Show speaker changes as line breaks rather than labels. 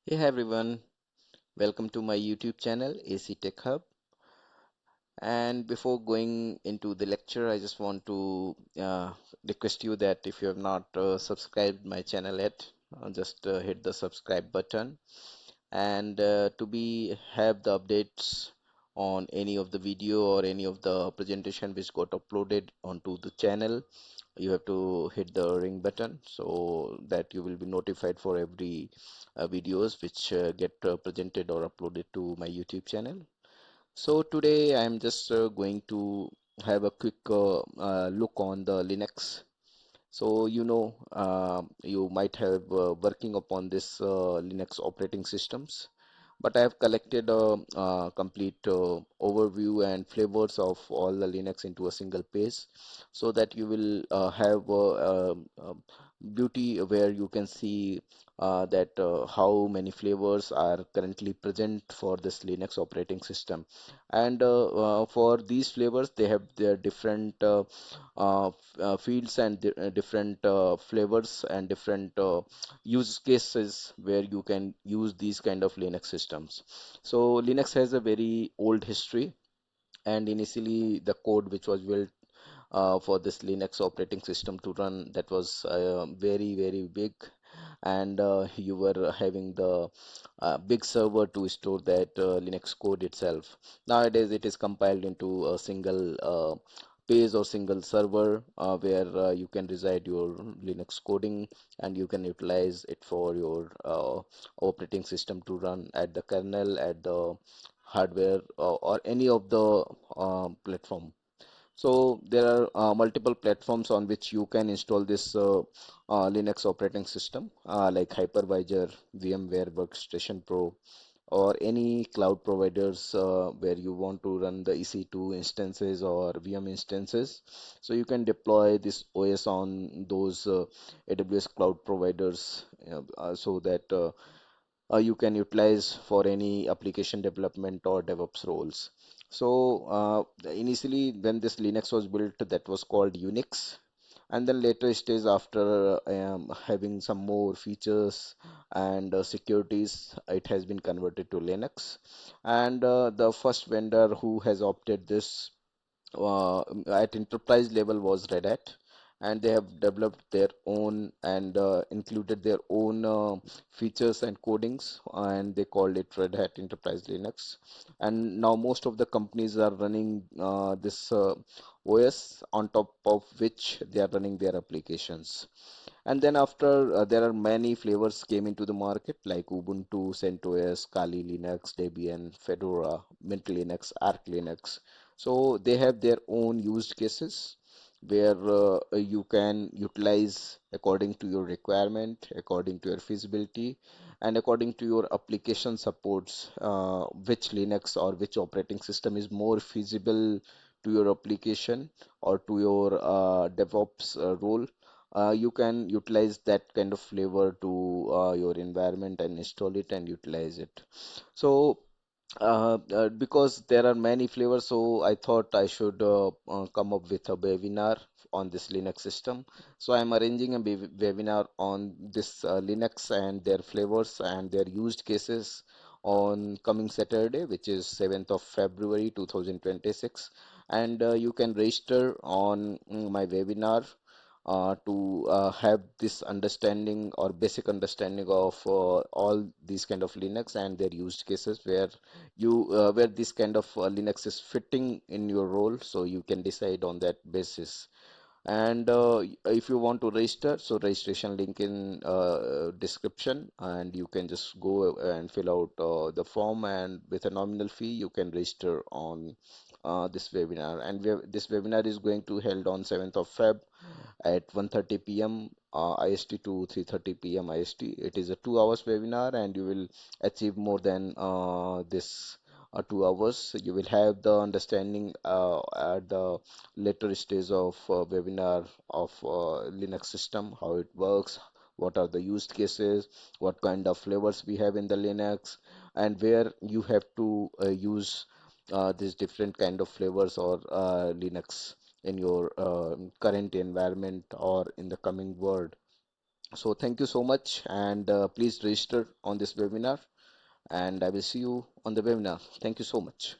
Hey everyone, welcome to my YouTube channel AC Tech Hub. And before going into the lecture, I just want to request you that if you have not subscribed my channel yet, just hit the subscribe button. And to be have the updates on any of the video or any of the presentation which got uploaded onto the channel, you have to hit the ring button so that you will be notified for every videos which get presented or uploaded to my YouTube channel. So today I'm just going to have a quick look on the Linux. So you might have working upon this Linux operating systems, but I have collected a, complete overview and flavors of all the Linux into a single page, so that you will have beauty where you can see that how many flavors are currently present for this Linux operating system. And for these flavors, they have their different fields and different flavors and different use cases where you can use these kind of Linux systems. So Linux has a very old history, and initially the code which was built for this Linux operating system to run, that was very big, and you were having the big server to store that Linux code itself. Nowadays it is compiled into a single page or single server where you can reside your Linux coding, and you can utilize it for your operating system to run at the kernel, at the hardware, or any of the platform. So there are multiple platforms on which you can install this Linux operating system, like Hypervisor, VMware Workstation Pro, or any cloud providers where you want to run the EC2 instances or VM instances. So you can deploy this OS on those AWS cloud providers, so that you can utilize for any application development or DevOps roles. So initially when this Linux was built, that was called Unix, and then later stage, after having some more features and securities, it has been converted to Linux. And the first vendor who has opted this at enterprise level was Red Hat, and they have developed their own and included their own features and codings, and they called it Red Hat Enterprise Linux. And now most of the companies are running this OS, on top of which they are running their applications. And then after, there are many flavors came into the market, like Ubuntu, CentOS, Kali Linux, Debian, Fedora, Mint Linux, Arch Linux. So they have their own used cases where you can utilize according to your requirement, according to your feasibility, and according to your application supports, which Linux or which operating system is more feasible to your application or to your DevOps role. You can utilize that kind of flavor to your environment and install it and utilize it. So because there are many flavors, so I thought I should come up with a webinar on this Linux system. So I'm arranging a webinar on this Linux and their flavors and their used cases on coming Saturday, which is 7th of February 2026. And you can register on my webinar to have this understanding or basic understanding of all these kind of Linux and their used cases, where where this kind of Linux is fitting in your role, so you can decide on that basis. And if you want to register, so registration link in description, and you can just go and fill out the form, and with a nominal fee you can register on this webinar. And this webinar is going to held on 7th of Feb at 1:30 p.m. IST to 3:30 p.m. IST. It is a 2 hours webinar, and you will achieve more than this 2 hours. You will have the understanding at the later stage of webinar of Linux system, how it works, what are the used cases, what kind of flavors we have in the Linux, and where you have to use these different kind of flavors or Linux in your current environment or in the coming world. So thank you so much, and please register on this webinar, and I will see you on the webinar. Thank you so much.